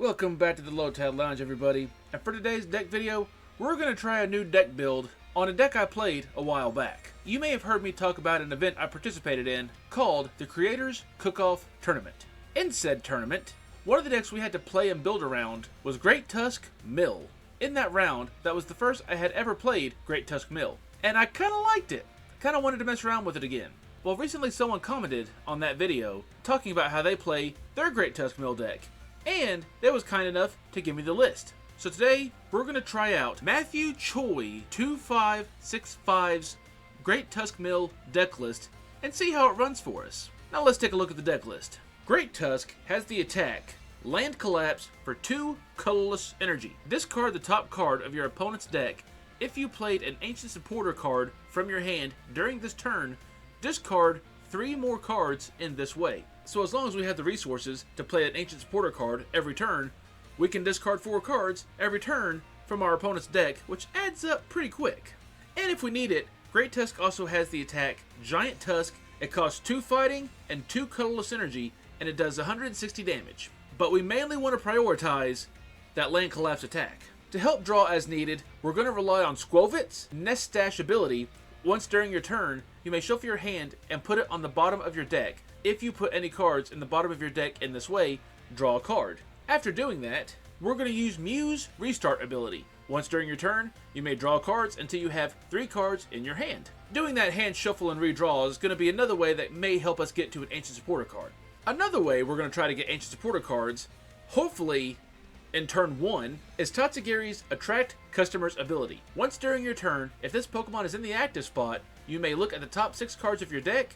Welcome back to the Lotad Lounge, everybody. And for today's deck video, we're going to try a new deck build on a deck I played a while back. You may have heard me talk about an event I participated in called the Creators Cookoff Tournament. In said tournament, one of the decks we had to play and build around was Great Tusk Mill. In that round, that was the first I had ever played Great Tusk Mill, and I kind of liked it. Kind of wanted to mess around with it again. Well, recently someone commented on that video talking about how they play their Great Tusk Mill deck, and they was kind enough to give me the list. So today, we're going to try out Matthew Choi 2565's Great Tusk Mill deck list and see how it runs for us. Now let's take a look at the deck list. Great Tusk has the attack Land Collapse for 2 colorless energy. Discard the top card of your opponent's deck. If you played an Ancient Supporter card from your hand during this turn, discard 3 more cards in this way. So as long as we have the resources to play an Ancient Supporter card every turn, we can discard 4 cards every turn from our opponent's deck, which adds up pretty quick. And if we need it, Great Tusk also has the attack Giant Tusk. It costs 2 fighting and 2 colorless energy, and it does 160 damage. But we mainly want to prioritize that Land Collapse attack. To help draw as needed, we're going to rely on Skwovet's Nest Stash ability. Once during your turn, you may shuffle your hand and put it on the bottom of your deck. If you put any cards in the bottom of your deck in this way, draw a card. After doing that, we're going to use Mew's Restart ability. Once during your turn, you may draw cards until you have 3 cards in your hand. Doing that hand shuffle and redraw is going to be another way that may help us get to an Ancient Supporter card. Another way we're going to try to get Ancient Supporter cards, hopefully in turn 1, is Tatsugiri's Attract Customer's ability. Once during your turn, if this Pokemon is in the active spot, you may look at the top 6 cards of your deck,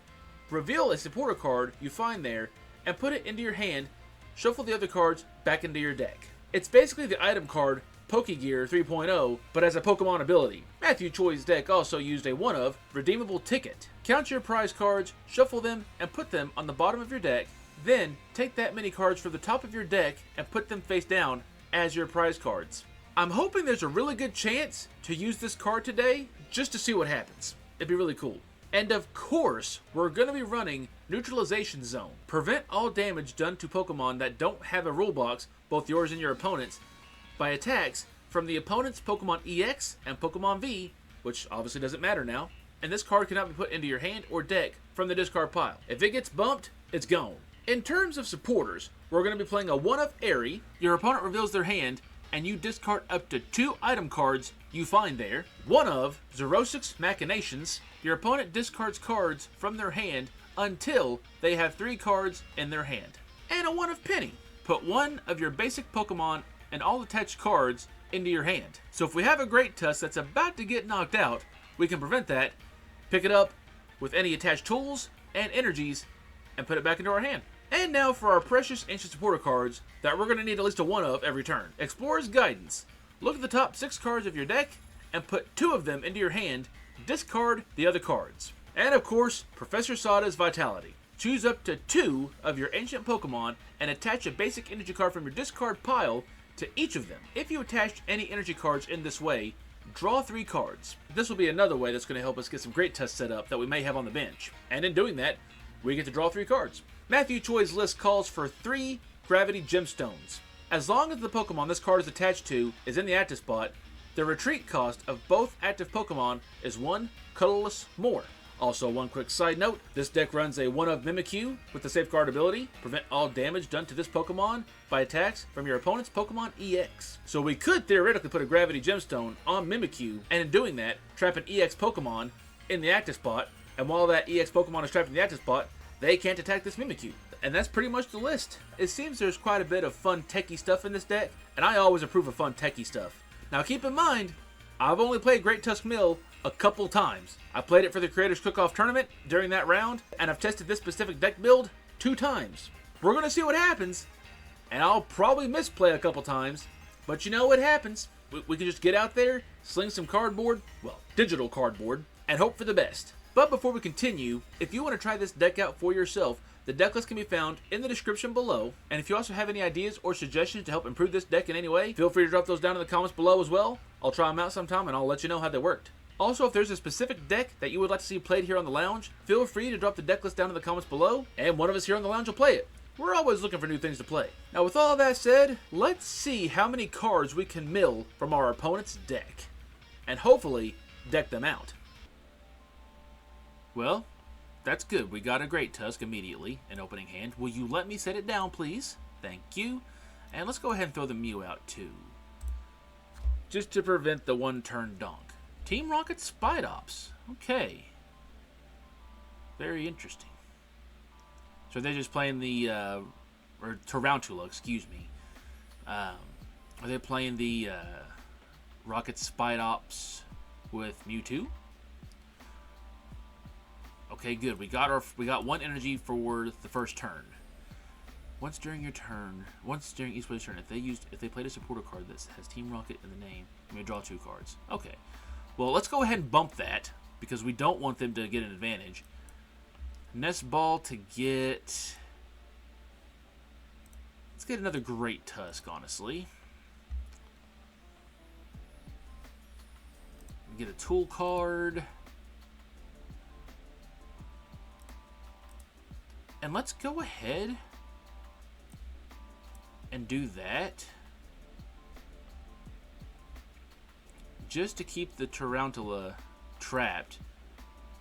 reveal a supporter card you find there, and put it into your hand. Shuffle the other cards back into your deck. It's basically the item card Pokegear 3.0, but as a Pokemon ability. Matthew Choi's deck also used a one-of redeemable ticket. Count your prize cards, shuffle them, and put them on the bottom of your deck. Then, take that many cards from the top of your deck and put them face down as your prize cards. I'm hoping there's a really good chance to use this card today, just to see what happens. It'd be really cool. And of course, we're going to be running Neutralization Zone. Prevent all damage done to Pokemon that don't have a rule box, both yours and your opponent's, by attacks from the opponent's Pokemon EX and Pokemon V, which obviously doesn't matter now. And this card cannot be put into your hand or deck from the discard pile. If it gets bumped, it's gone. In terms of supporters, we're going to be playing a one-of Airy. Your opponent reveals their hand, and you discard up to 2 item cards you find there. One of Xerosic's Machinations. Your opponent discards cards from their hand until they have 3 cards in their hand. And a one of Penny. Put 1 of your basic Pokemon and all attached cards into your hand. So if we have a Great Tusk that's about to get knocked out, we can prevent that, pick it up with any attached tools and energies, and put it back into our hand. And now for our precious Ancient Supporter cards that we're going to need at least a one of every turn. Explorer's Guidance. Look at the top 6 cards of your deck and put 2 of them into your hand. Discard the other cards. And of course, Professor Sada's Vitality. Choose up to 2 of your ancient Pokemon and attach a basic energy card from your discard pile to each of them. If you attached any energy cards in this way, draw 3 cards. This will be another way that's going to help us get some Great Tusk set up that we may have on the bench. And in doing that, we get to draw 3 cards. Matthew Choi's list calls for 3 Gravity Gemstones. As long as the Pokemon this card is attached to is in the active spot, the retreat cost of both active Pokemon is 1 colorless more. Also, one quick side note, this deck runs a one-of Mimikyu with the Safeguard ability. Prevent all damage done to this Pokemon by attacks from your opponent's Pokemon EX. So we could theoretically put a Gravity Gemstone on Mimikyu, and in doing that, trap an EX Pokemon in the active spot, and while that EX Pokemon is trapped in the active spot, they can't attack this Mimikyu. And that's pretty much the list. It seems there's quite a bit of fun techie stuff in this deck, and I always approve of fun techie stuff. Now keep in mind, I've only played Great Tusk Mill a couple times. I played it for the Creators Cookoff Tournament during that round, and I've tested this specific deck build 2 times. We're going to see what happens, and I'll probably misplay a couple times, but you know what happens. We can just get out there, sling some cardboard, well, digital cardboard, and hope for the best. But before we continue, if you want to try this deck out for yourself, the deck list can be found in the description below. And if you also have any ideas or suggestions to help improve this deck in any way, feel free to drop those down in the comments below as well. I'll try them out sometime and I'll let you know how they worked. Also, if there's a specific deck that you would like to see played here on the lounge, feel free to drop the deck list down in the comments below, and one of us here on the lounge will play it. We're always looking for new things to play. Now with all that said, let's see how many cards we can mill from our opponent's deck. And hopefully, deck them out. Well, that's good. We got a Great Tusk immediately in opening hand. Will you let me set it down, please? Thank you. And let's go ahead and throw the Mew out too. Just to prevent the one-turn donk. Team Rocket Spidops. Okay. Very interesting. So they're just playing the, or Tarantula, excuse me. Are they playing the Rocket Spidops with Mewtwo? Okay, good. We got one energy for the first turn. Once during each player's turn, if they played a supporter card that has Team Rocket in the name, you may draw 2 cards. Okay. Well, let's go ahead and bump that because we don't want them to get an advantage. Nest Ball to get. Let's get another Great Tusk, honestly. Get a tool card. And let's go ahead and do that. Just to keep the Tarantula trapped.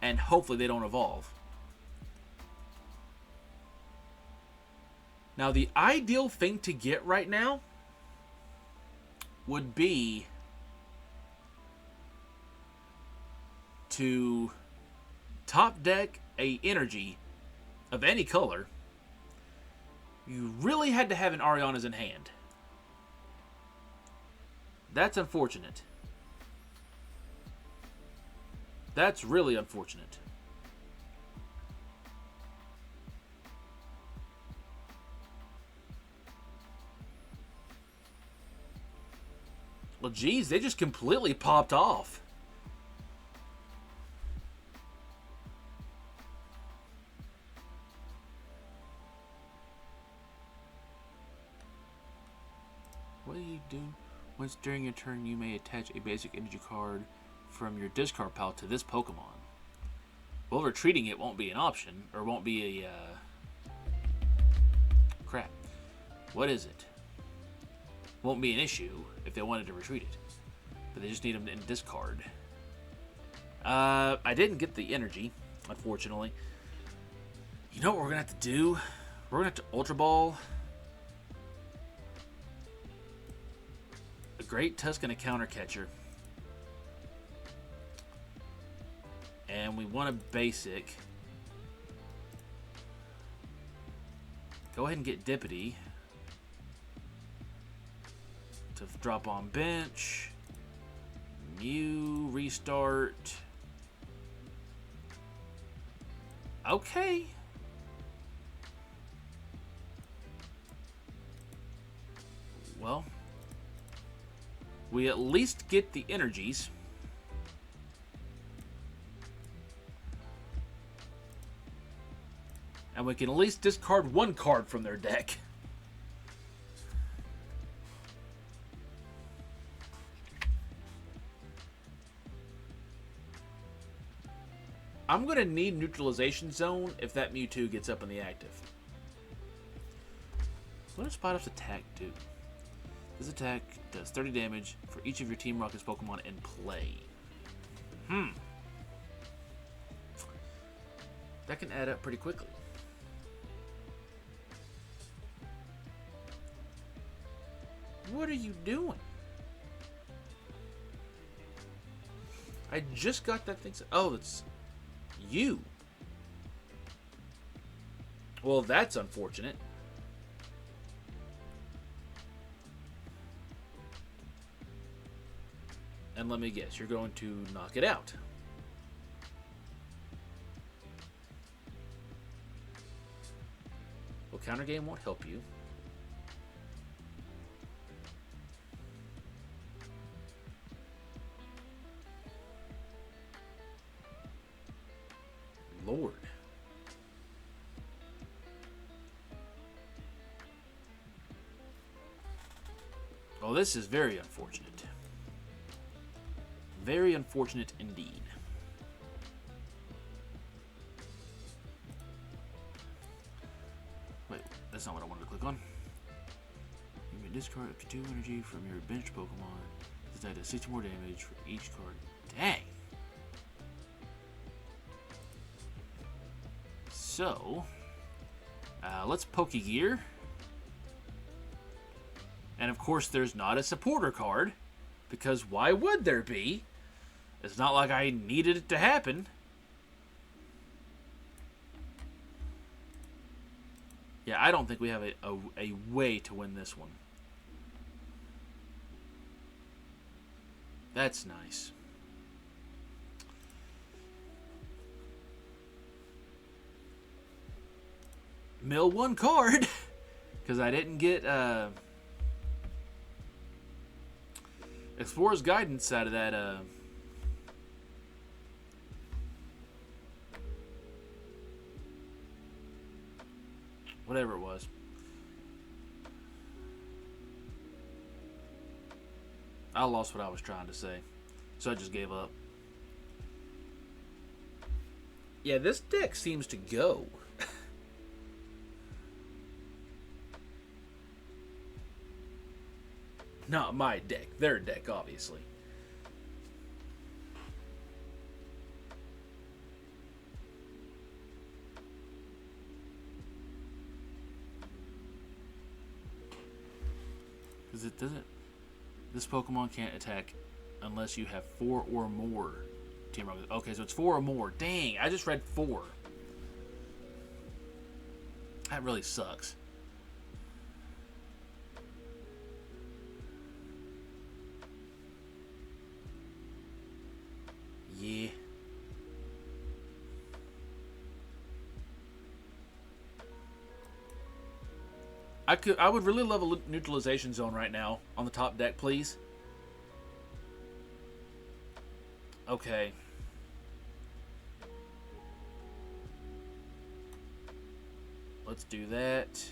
And hopefully they don't evolve. Now the ideal thing to get right now would be to top deck a energy of any color. You really had to have an Ariana's in hand. That's unfortunate. That's really unfortunate. Well, geez, they just completely popped off. What do you do? Once during your turn, you may attach a basic energy card from your discard pile to this Pokemon. Well, retreating it won't be an option, or won't be a, crap. What is it? Won't be an issue if they wanted to retreat it. But they just need them in discard. I didn't get the energy, unfortunately. You know what we're going to have to do? We're going to have to Ultra Ball a Great Tusk and a Counter Catcher. And we want a basic. Go ahead and get Dippity to drop on bench. Mew, restart. Okay. Well, we at least get the energies. And we can at least discard one card from their deck. I'm going to need Neutralization Zone if that Mewtwo gets up in the active. What does Spidops attack do? This attack does 30 damage for each of your Team Rocket's Pokemon in play. That can add up pretty quickly. What are you doing? I just got that thing. Oh, it's you. Well, that's unfortunate. And let me guess, you're going to knock it out. Well, counter game won't help you. Lord. Oh, this is very unfortunate. Very unfortunate indeed. Wait, that's not what I wanted to click on. You may discard up to 2 energy from your bench Pokemon. This does 60 more damage for each card. Dang! So, let's Pokegear. And of course, there's not a supporter card, because why would there be? It's not like I needed it to happen. Yeah, I don't think we have a way to win this one. That's nice. Mill one card, because I didn't get Explorer's Guidance out of that whatever it was. I lost what I was trying to say, so I just gave up. Yeah, this deck seems to go. Not my deck, their deck, obviously. Because it doesn't... This Pokemon can't attack unless you have 4 or more Team Rocket. Okay, so it's 4 or more. Dang, I just read 4. That really sucks. Yeah. I would really love a neutralization zone right now on the top deck, please. Okay. Let's do that.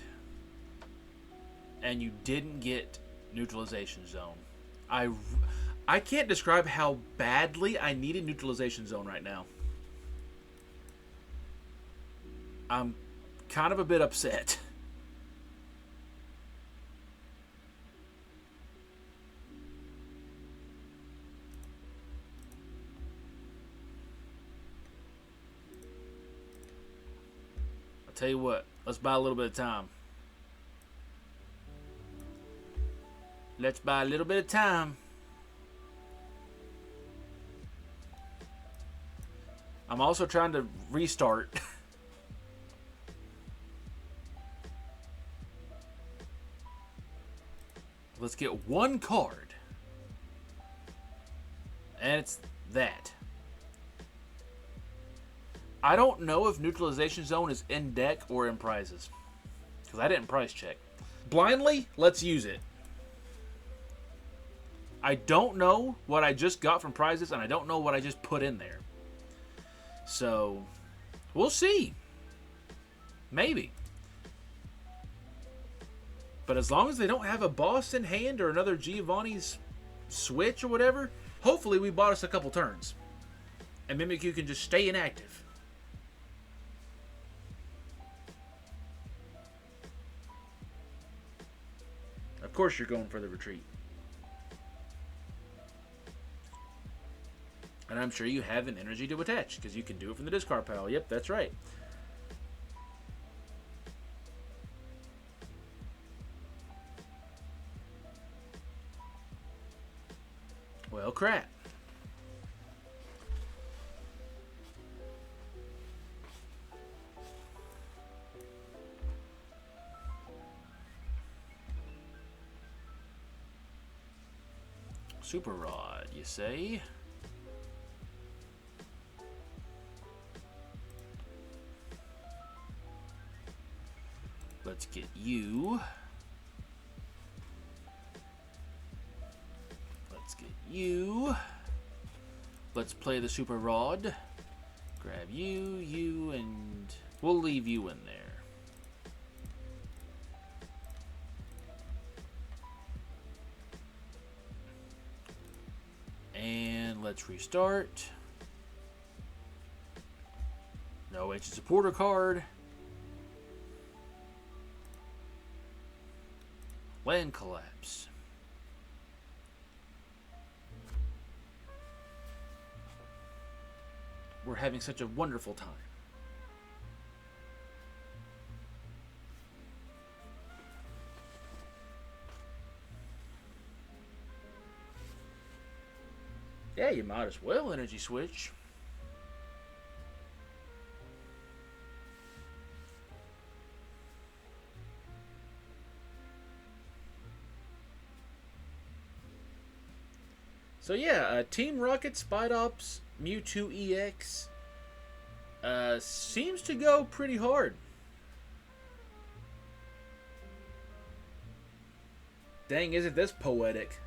And you didn't get neutralization zone. I can't describe how badly I need a neutralization zone right now. I'm kind of a bit upset. I'll tell you what, let's buy a little bit of time. Let's buy a little bit of time. I'm also trying to restart. Let's get one card. And it's that. I don't know if Neutralization Zone is in deck or in prizes, because I didn't price check. Blindly, let's use it. I don't know what I just got from prizes, and I don't know what I just put in there. So, we'll see. Maybe. But as long as they don't have a boss in hand or another Giovanni's switch or whatever, hopefully we bought us a couple turns. And Mimikyu can just stay inactive. Of course you're going for the retreat. And I'm sure you have an energy to attach, because you can do it from the discard pile. Yep, that's right. Well, crap. Super Rod, you say? Let's get you. Let's get you. Let's play the Super Rod. Grab you, you, and we'll leave you in there. And let's restart. No ancient supporter card. Land collapse. We're having such a wonderful time. Yeah, you might as well energy switch. So yeah, Team Rocket, Spidops, Mewtwo EX seems to go pretty hard. Dang, isn't this poetic?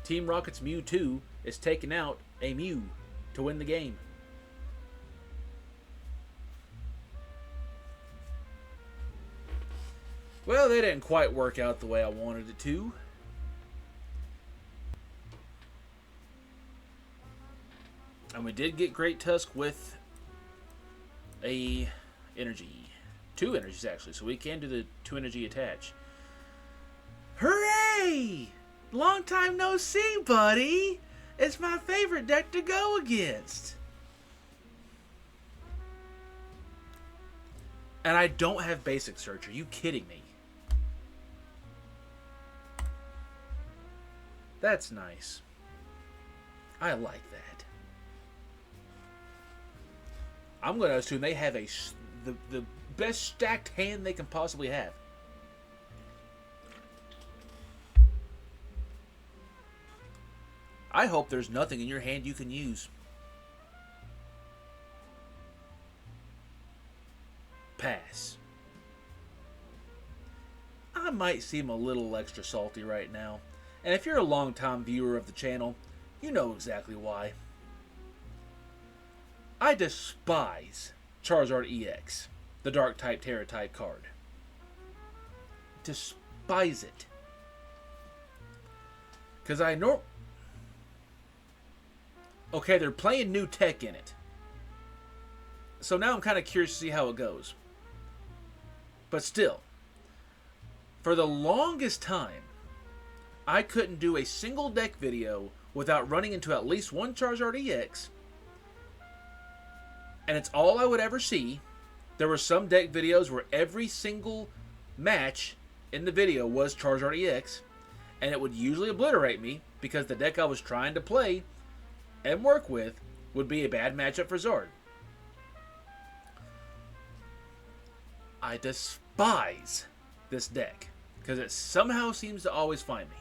Team Rocket's Mewtwo is taking out a Mew to win the game. Well, they didn't quite work out the way I wanted it to. And we did get Great Tusk with a energy. 2 energies, actually. So we can do the 2 energy attach. Hooray! Long time no see, buddy! It's my favorite deck to go against. And I don't have Basic Search. Are you kidding me? That's nice. I like that. I'm going to assume they have the best stacked hand they can possibly have. I hope there's nothing in your hand you can use. Pass. I might seem a little extra salty right now. And if you're a long-time viewer of the channel, you know exactly why. I despise Charizard EX, the Dark-type Tera-type card. Despise it. Because I know... Okay, they're playing new tech in it. So now I'm kind of curious to see how it goes. But still, for the longest time, I couldn't do a single deck video without running into at least one Charizard EX. And it's all I would ever see. There were some deck videos where every single match in the video was Charizard EX. And it would usually obliterate me because the deck I was trying to play and work with would be a bad matchup for Zard. I despise this deck because it somehow seems to always find me.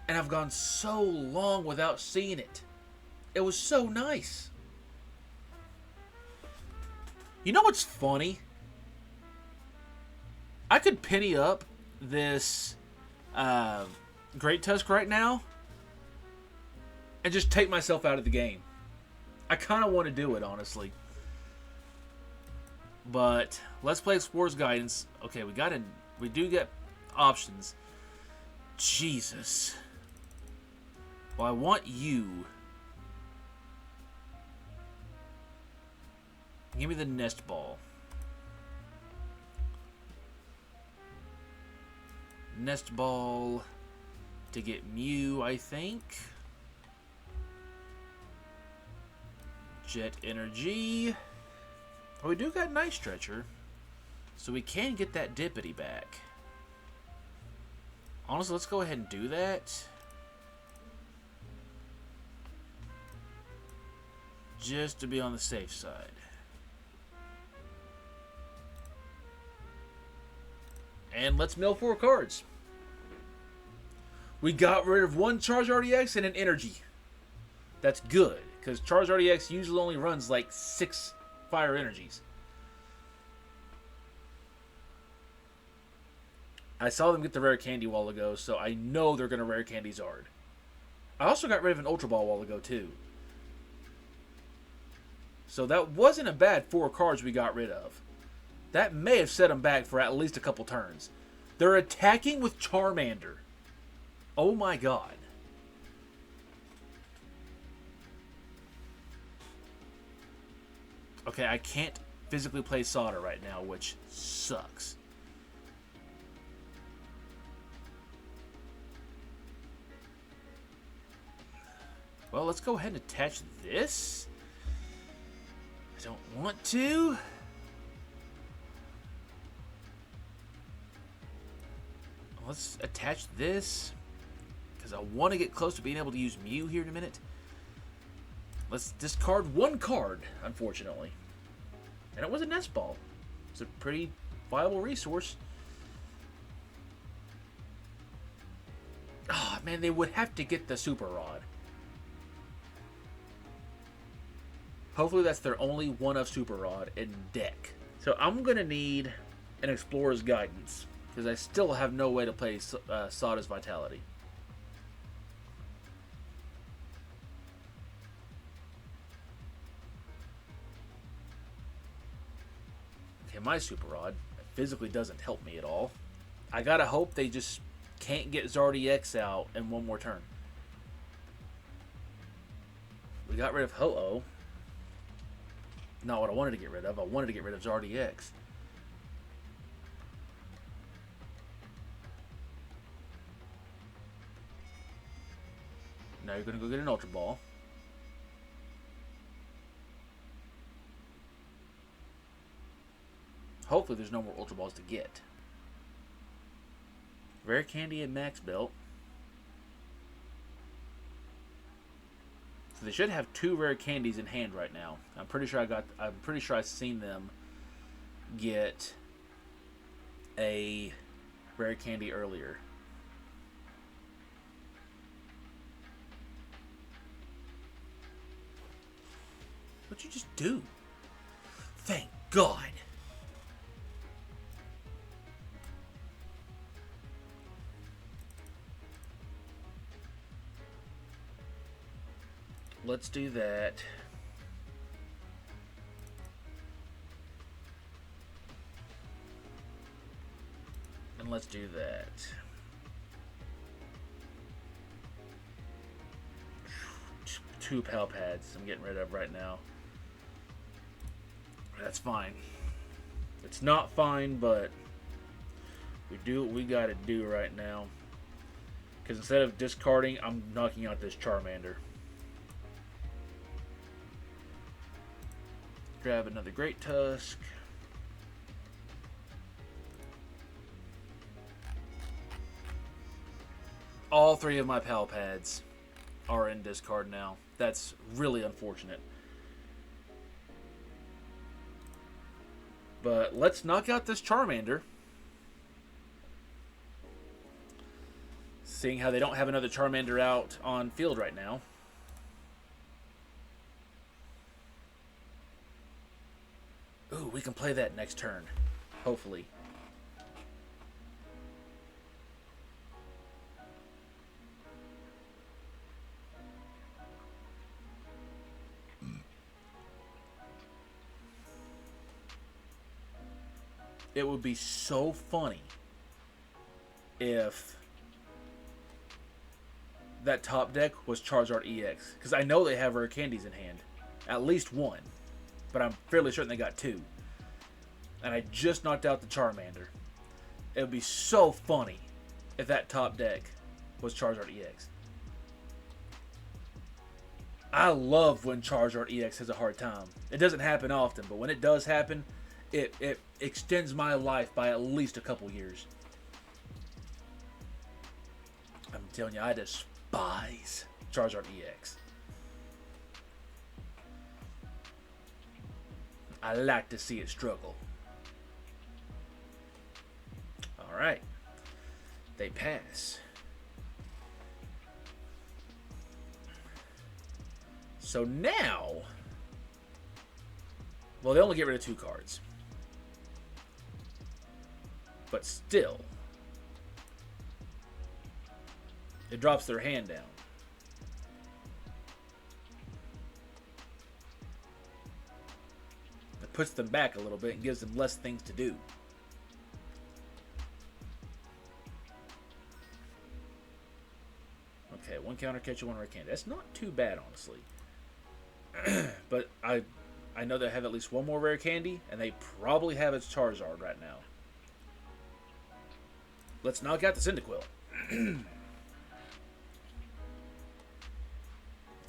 And I've gone so long without seeing it. It was so nice. You know what's funny? I could penny up this Great Tusk right now and just take myself out of the game. I kind of want to do it, honestly. But let's play Explorer's Guidance. Okay, we do get options. Jesus. Well, I want you. Give me the Nest Ball. Nest Ball to get Mew, I think. Jet Energy. Oh, we do got Night Stretcher. So we can get that Dippity back. Honestly, let's go ahead and do that. Just to be on the safe side. And let's mill 4 cards. We got rid of one Charizard EX and an Energy. That's good, because Charizard EX usually only runs like 6 Fire Energies. I saw them get the Rare Candy a while ago, so I know they're going to Rare Candy Zard. I also got rid of an Ultra Ball a while ago, too. So that wasn't a bad 4 cards we got rid of. That may have set them back for at least a couple turns. They're attacking with Charmander. Oh my god. Okay, I can't physically play Solder right now, which sucks. Well, let's go ahead and attach this. I don't want to. Let's attach this, because I want to get close to being able to use Mew here in a minute. Let's discard one card, unfortunately. And it was a Nest Ball. It's a pretty viable resource. Oh, man, they would have to get the Super Rod. Hopefully that's their only one of Super Rod in deck. So I'm going to need an Explorer's Guidance, because I still have no way to play Sada's Vitality. Okay, my Super Rod physically doesn't help me at all. I gotta hope they just can't get Zardy-X out in one more turn. We got rid of Ho-Oh. Not what I wanted to get rid of. I wanted to get rid of Zardy-X. Now you're going to go get an Ultra Ball. Hopefully there's no more Ultra Balls to get. Rare Candy and Max Belt. So they should have 2 rare candies in hand right now. I'm pretty sure I've seen them get a rare candy earlier. What'd you just do? Thank God. Let's do that. And let's do that. Two Pal Pads I'm getting rid of right now. That's fine. It's not fine, but we do what we gotta do right now. Because instead of discarding, I'm knocking out this Charmander. Grab another Great Tusk. All 3 of my Pal Pads are in discard now. That's really unfortunate. But let's knock out this Charmander. Seeing how they don't have another Charmander out on field right now. Ooh, we can play that next turn. Hopefully. It would be so funny if that top deck was Charizard EX. Because I know they have rare candies in hand. At least 1. But I'm fairly certain they got 2. And I just knocked out the Charmander. It would be so funny if that top deck was Charizard EX. I love when Charizard EX has a hard time. It doesn't happen often, but when it does happen, it extends my life by at least a couple years. I'm telling you, I despise Charizard EX. I like to see it struggle. Alright. They pass. So now... Well, they only get rid of 2 cards. But still... It drops their hand down. It puts them back a little bit and gives them less things to do. Okay, 1 counter catcher, 1 rare candy. That's not too bad, honestly. But I know they have at least 1 more rare candy, and they probably have its Charizard right now. Let's knock out the Cyndaquil.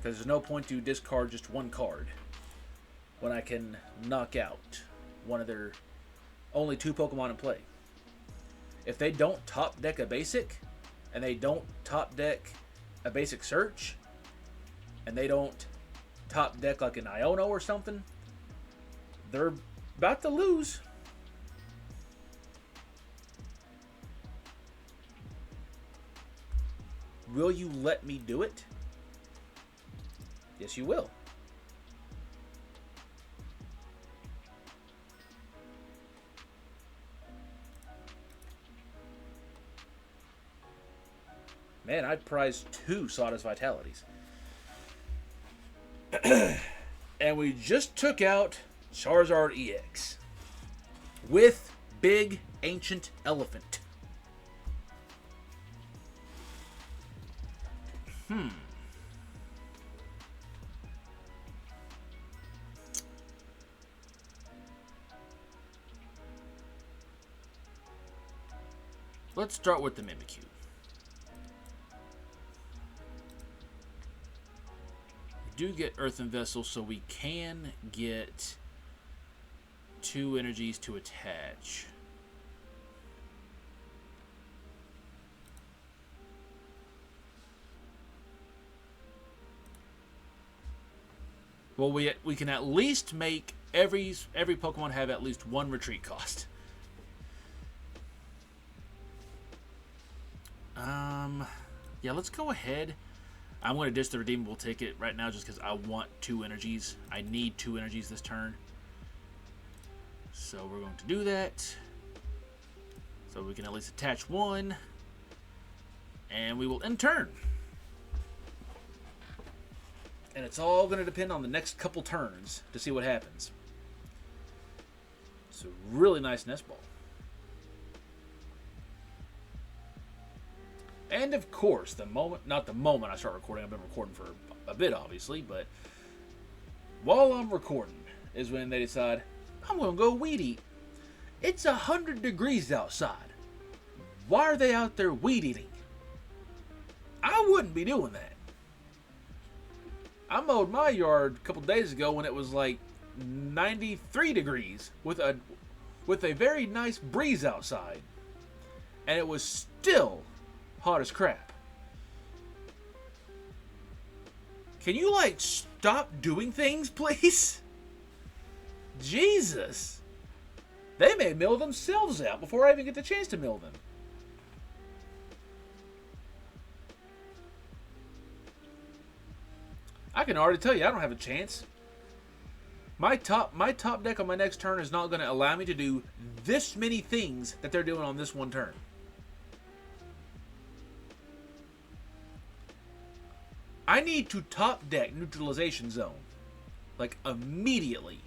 Because there's no point to discard just one card when I can knock out one of their only 2 Pokemon in play. If they don't top deck a basic, and they don't top deck a basic search, and they don't top deck like an Iono or something, they're about to lose. Will you let me do it? Yes, you will. Man, I'd prize 2 Sawdust Vitalities. And we just took out Charizard EX with Big Ancient Elephant. Let's start with the Mimikyu. We do get Earthen Vessel, so we can get 2 energies to attach. Well, we can at least make every Pokemon have at least 1 retreat cost. Yeah, let's go ahead. I'm going to ditch the redeemable ticket right now just because I want 2 energies. I need 2 energies this turn. So we're going to do that. So we can at least attach 1. And we will end turn. And it's all going to depend on the next couple turns to see what happens. It's a really nice nest ball. And of course, not the moment I start recording, I've been recording for a bit obviously, but while I'm recording is when they decide, I'm going to go weed eat. It's 100 degrees outside. Why are they out there weed eating? I wouldn't be doing that. I mowed my yard a couple days ago when it was like 93 degrees with a very nice breeze outside. And it was still hot as crap. Can you, like, stop doing things, please? Jesus. They may mill themselves out before I even get the chance to mill them. I can already tell you I don't have a chance. My top deck on my next turn is not going to allow me to do this many things that they're doing on this one turn. I need to top deck Neutralization Zone. Like, immediately.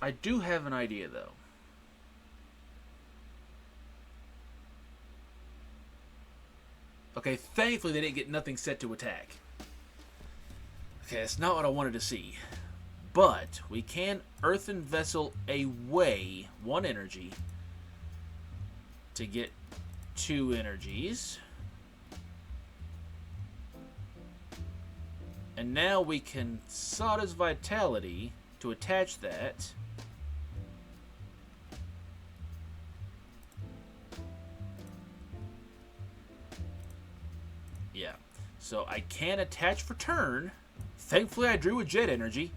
I do have an idea, though. Okay, thankfully they didn't get nothing set to attack. Okay, that's not what I wanted to see. But we can Earthen Vessel away 1 energy to get 2 energies. And now we can Sawdust Vitality to attach that. Yeah, so I can attach for turn. Thankfully I drew a Jet Energy.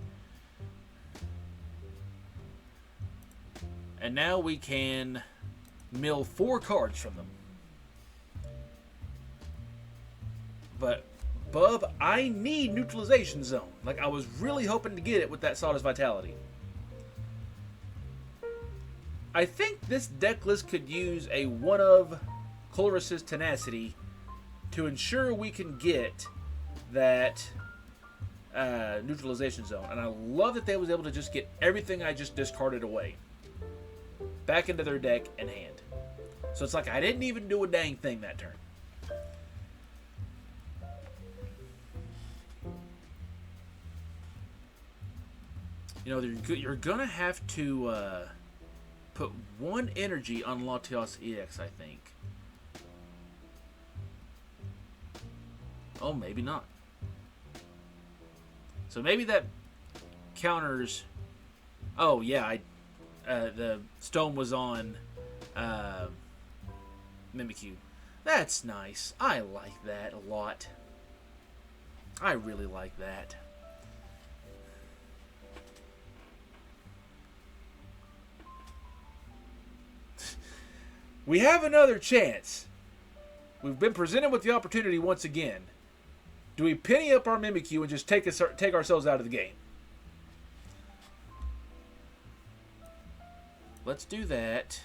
And now we can mill 4 cards from them. But, Bub, I need Neutralization Zone. Like, I was really hoping to get it with that Sawdust Vitality. I think this deck list could use a one of Colress's Tenacity to ensure we can get that Neutralization Zone. And I love that they was able to just get everything I just discarded away back into their deck and hand. So it's like I didn't even do a dang thing that turn. You know, you're gonna have to put 1 energy on Latios EX, I think. Oh, maybe not. So maybe that counters. Oh yeah, the stone was on Mimikyu. That's nice. I like that a lot. I really like that. We have another chance. We've been presented with the opportunity once again. Do we penny up our Mimikyu and just take ourselves out of the game? Let's do that.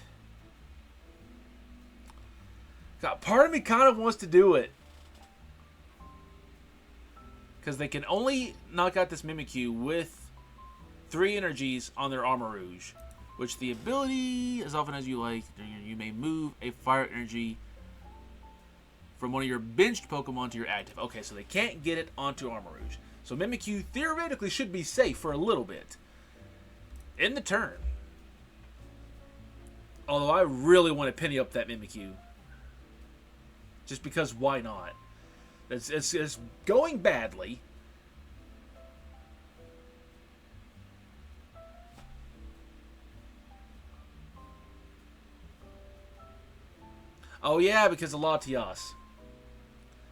God, part of me kind of wants to do it. Because they can only knock out this Mimikyu with 3 energies on their Armarouge. Which the ability, as often as you like, you may move a fire energy from one of your benched Pokemon to your active. Okay, so they can't get it onto Armarouge. So Mimikyu theoretically should be safe for a little bit. In the turn. Although I really want to penny up that Mimikyu. Just because why not? It's going badly. Oh yeah, because of Latias.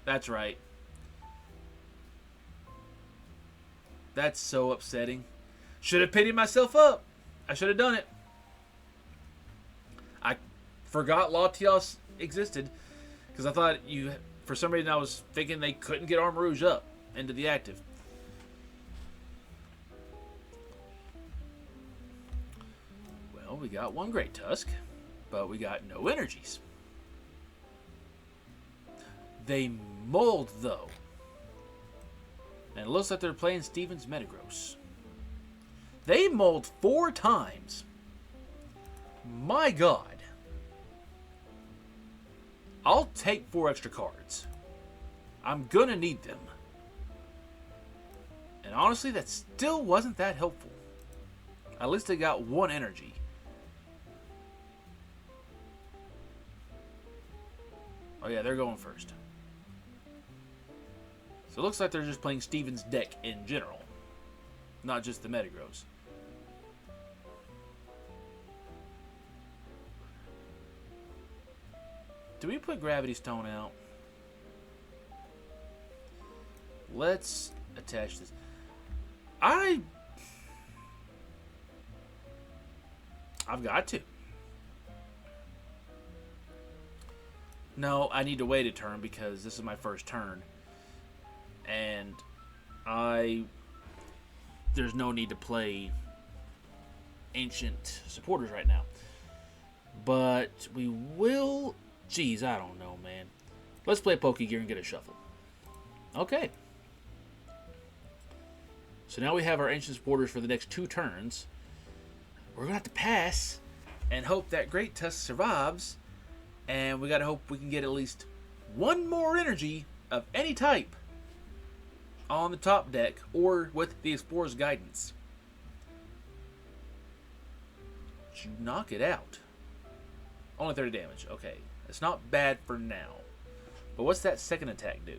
That's right. That's so upsetting. Should have pitied myself up. I should have done it. I forgot Latias existed because I thought for some reason I was thinking they couldn't get Armarouge up into the active. Well, we got 1 Great Tusk, but we got no energies. They mold, though. And it looks like they're playing Steven's Metagross. They mold 4 times. My God. I'll take 4 extra cards. I'm going to need them. And honestly, that still wasn't that helpful. At least they got 1 energy. Oh yeah, they're going first. So it looks like they're just playing Steven's deck in general. Not just the Metagross. Do we put Gravity Stone out? Let's attach this. I've got to. No, I need to wait a turn because this is my first turn. And there's no need to play Ancient Supporters right now. But we will... Geez, I don't know, man. Let's play Pokegear and get a shuffle. Okay. So now we have our Ancient Supporters for the next 2 turns. We're going to have to pass and hope that Great Tusk survives. And we got to hope we can get at least 1 more energy of any type on the top deck or with the Explorer's Guidance. Should you knock it out? Only 30 damage. Okay. It's not bad for now. But what's that second attack do?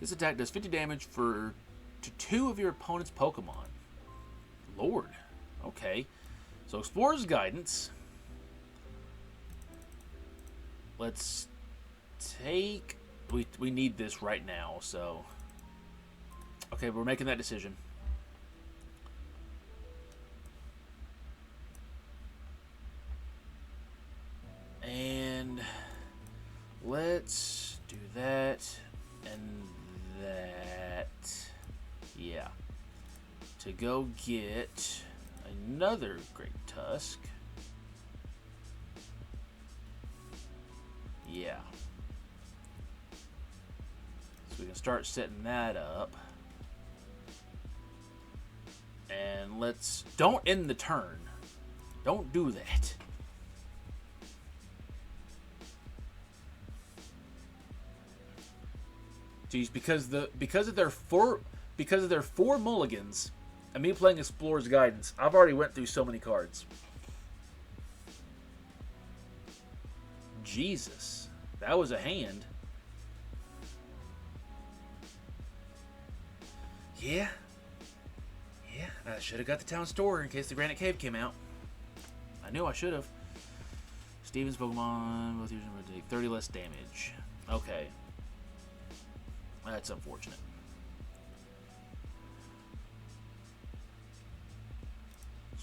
This attack does 50 damage to 2 of your opponent's Pokemon. Lord. Okay. So Explorer's Guidance. Let's take... We need this right now, so... Okay, we're making that decision. And... let's do that and that. Yeah. To go get another Great Tusk. Yeah. So we can start setting that up. And let's... don't end the turn. Don't do that. Geez, because of their because of their 4 mulligans and me playing Explorer's Guidance, I've already went through so many cards. Jesus. That was a hand. Yeah. Yeah, I should have got the town store in case the Granite Cave came out. I knew I should have. Steven's Pokemon, both using take 30 less damage. Okay. That's unfortunate.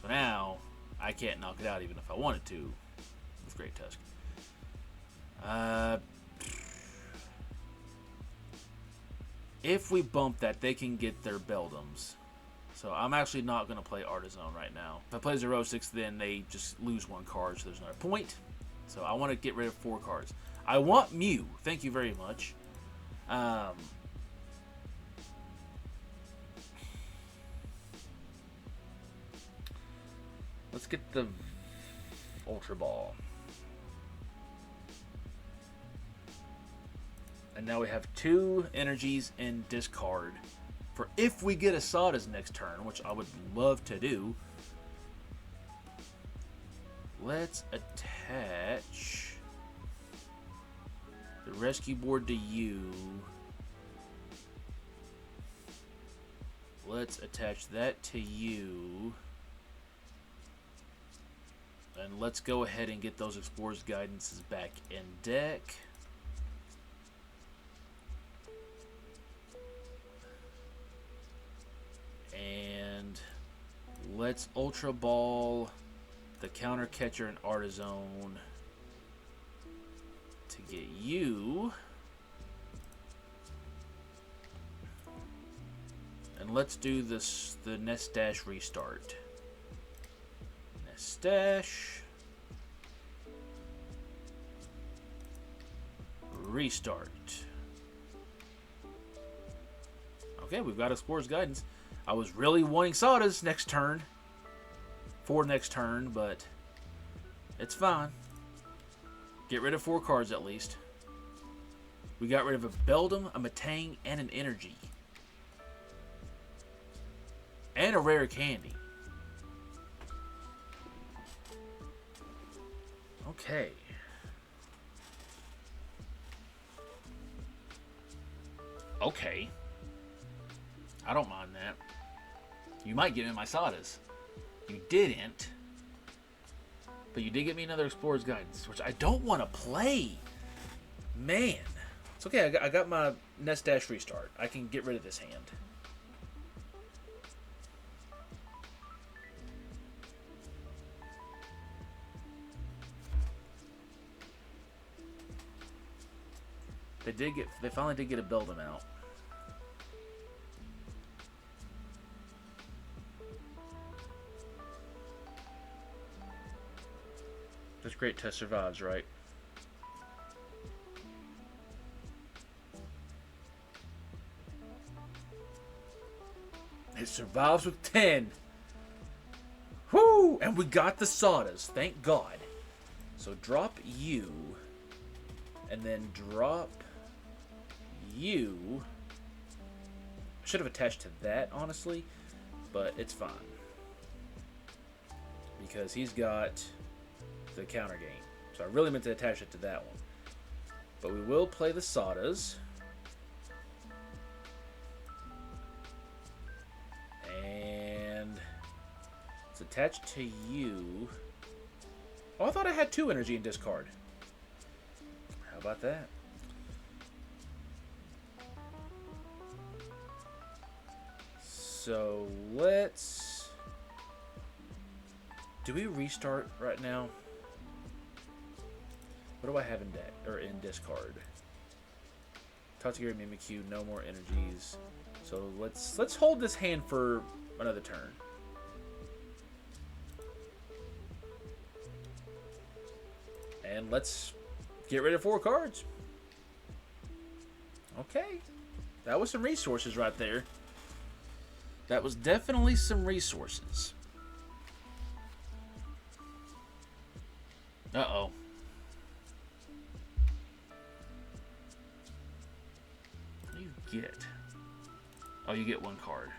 So now, I can't knock it out even if I wanted to with Great Tusk. If we bump that, they can get their Beldums. So I'm actually not going to play Artisan right now. If I play 0-6, then they just lose 1 card, so there's another point. So I want to get rid of 4 cards. I want Mew. Thank you very much. Let's get the Ultra Ball. And now we have 2 energies in discard for if we get a Sada's next turn, which I would love to do. Let's attach the rescue board to you. Let's attach that to you. And let's go ahead and get those Explorer's Guidances back in deck. And let's Ultra Ball the Counter Catcher and Artizone to get you. And let's do this, the Nest Dash restart. Nest Dash. Restart. Okay, we've got Explorer's Guidance. I was really wanting Sada's next turn. For next turn, but it's fine. Get rid of 4 cards at least. We got rid of a Beldum, a Metang, and an Energy. And a rare candy. Okay. Okay. I don't mind that. You might get in my Sadas. You didn't. But you did get me another Explorer's Guidance, which I don't want to play. Man. It's okay. I got my Nest Dash restart. I can get rid of this hand. They finally did get a Beldum out. This Great Tusk survives, right? It survives with 10. Whoo! And we got the Sadas, thank God. So drop you. And then drop you. I should have attached to that, honestly. But it's fine. Because he's got the counter game. So I really meant to attach it to that one. But we will play the Sadas. And it's attached to you. Oh, I thought I had 2 energy in discard. How about that? So let's... Do we restart right now? What do I have in deck or in discard? Tatsugiri, Mimikyu, no more energies. So let's hold this hand for another turn. And let's get rid of 4 cards. Okay. That was some resources right there. That was definitely some resources. Uh-oh. What do you get? Oh, you get one card.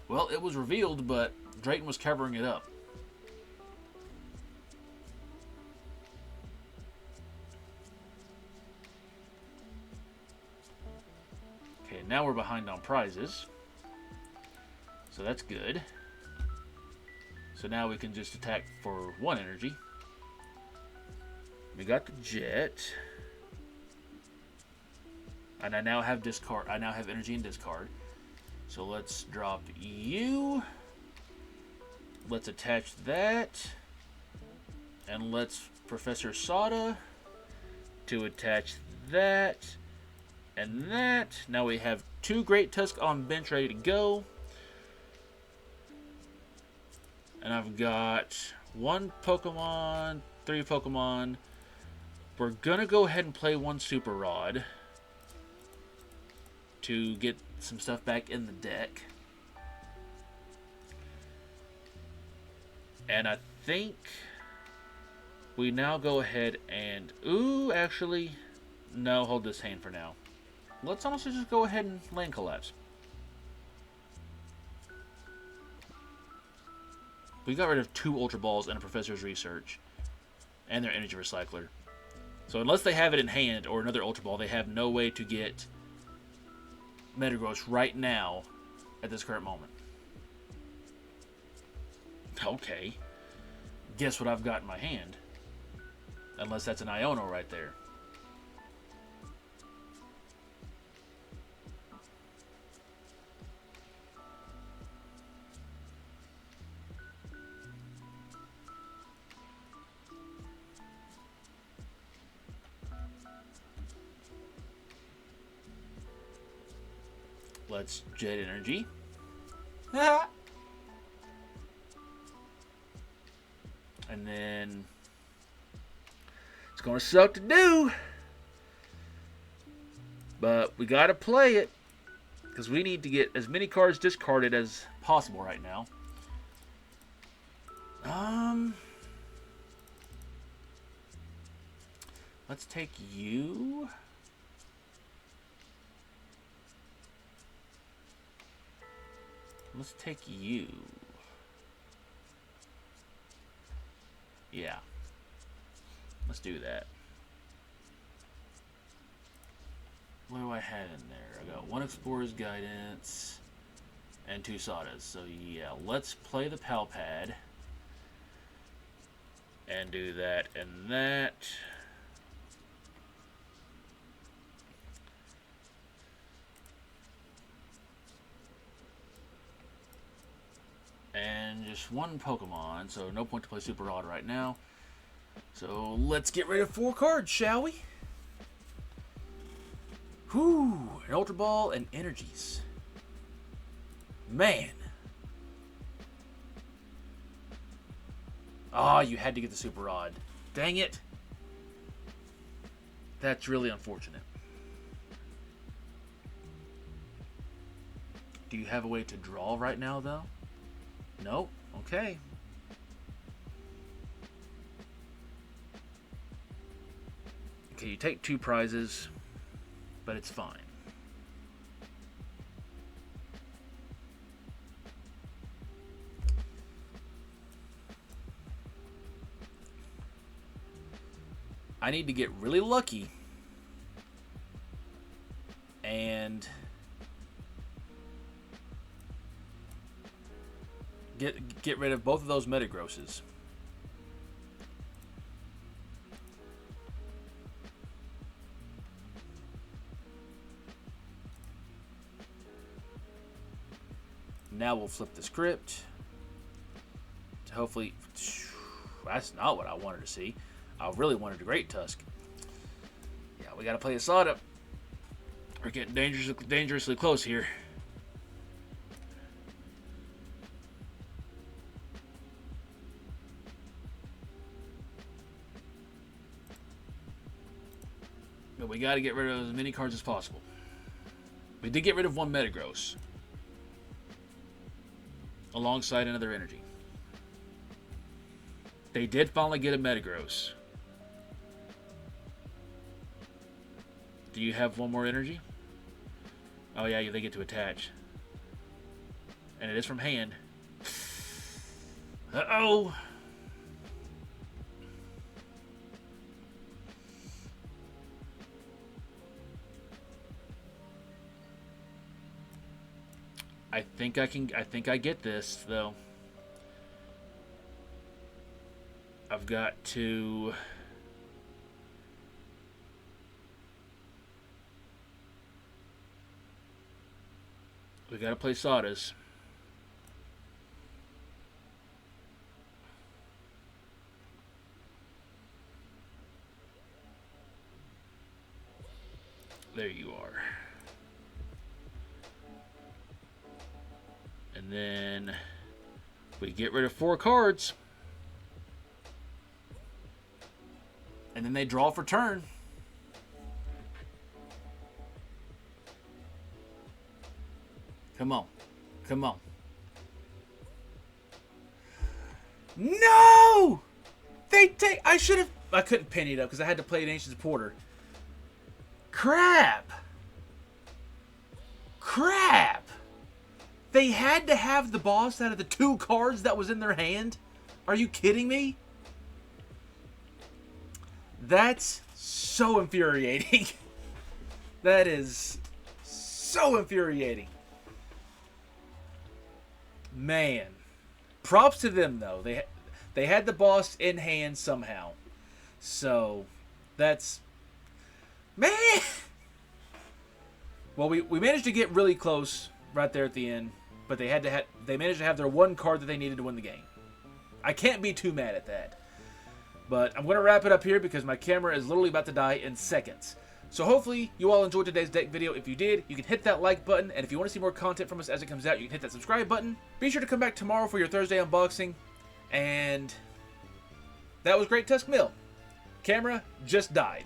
Well, it was revealed, but Drayton was covering it up. Okay, now we're behind on prizes. So that's good. So now we can just attack for 1 energy. We got the jet. And I now have discard. I now have energy and discard. So let's drop you. Let's attach that. And let's Professor Soda to attach that and that. Now we have 2 Great Tusk on bench ready to go. And I've got 1 Pokemon, 3 Pokemon. We're going to go ahead and play 1 Super Rod to get some stuff back in the deck. And I think we now go ahead and... Ooh, actually, no, hold this hand for now. Let's honestly just go ahead and Land Collapse. We got rid of 2 Ultra Balls and a Professor's Research. And their Energy Recycler. So unless they have it in hand or another Ultra Ball, they have no way to get Metagross right now at this current moment. Okay. Guess what I've got in my hand? Unless that's an Iono right there. Let's Jet Energy. And then it's going to suck to do. But we got to play it. Because we need to get as many cards discarded as possible right now. Let's take you. Let's take you. Yeah. Let's do that. What do I have in there? I got 1 Explorer's Guidance and 2 Sodas. So yeah, let's play the Pal Pad. And do that and that. And just 1 Pokemon, so no point to play Super Rod right now. So let's get rid of 4 cards, shall we? Whew, an Ultra Ball and Energies. Man. Ah, you had to get the Super Rod. Dang it. That's really unfortunate. Do you have a way to draw right now, though? Nope. Okay. Okay, you take 2 prizes, but it's fine. I need to get really lucky and get rid of both of those Metagrosses. Now we'll flip the script to hopefully... That's not what I wanted to see. I really wanted a Great Tusk. Yeah, we gotta play a sod up. We're getting dangerously close here. But we gotta get rid of as many cards as possible. We did get rid of 1 Metagross. Alongside another energy. They did finally get a Metagross. Do you have 1 more energy? Oh yeah, they get to attach. And it is from hand. Uh-oh. I think I get this, though. I've got to... We gotta play Sodas. There you are. And then we get rid of 4 cards. And then they draw for turn. Come on. Come on. No! They take... I should have... I couldn't penny it up because I had to play an Ancient's Porter. Crap! Crap! They had to have the boss out of the 2 cards that was in their hand? Are you kidding me? That's so infuriating. That is so infuriating. Man. Props to them, though. They had the boss in hand somehow. So, that's... Man! Well, we managed to get really close right there at the end, but they managed to have their 1 card that they needed to win the game. I can't be too mad at that. But I'm going to wrap it up here because my camera is literally about to die in seconds. So hopefully you all enjoyed today's deck video. If you did, you can hit that like button. And if you want to see more content from us as it comes out, you can hit that subscribe button. Be sure to come back tomorrow for your Thursday unboxing. And that was Great Tusk Mill. Camera just died.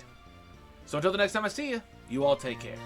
So until the next time I see you, you all take care.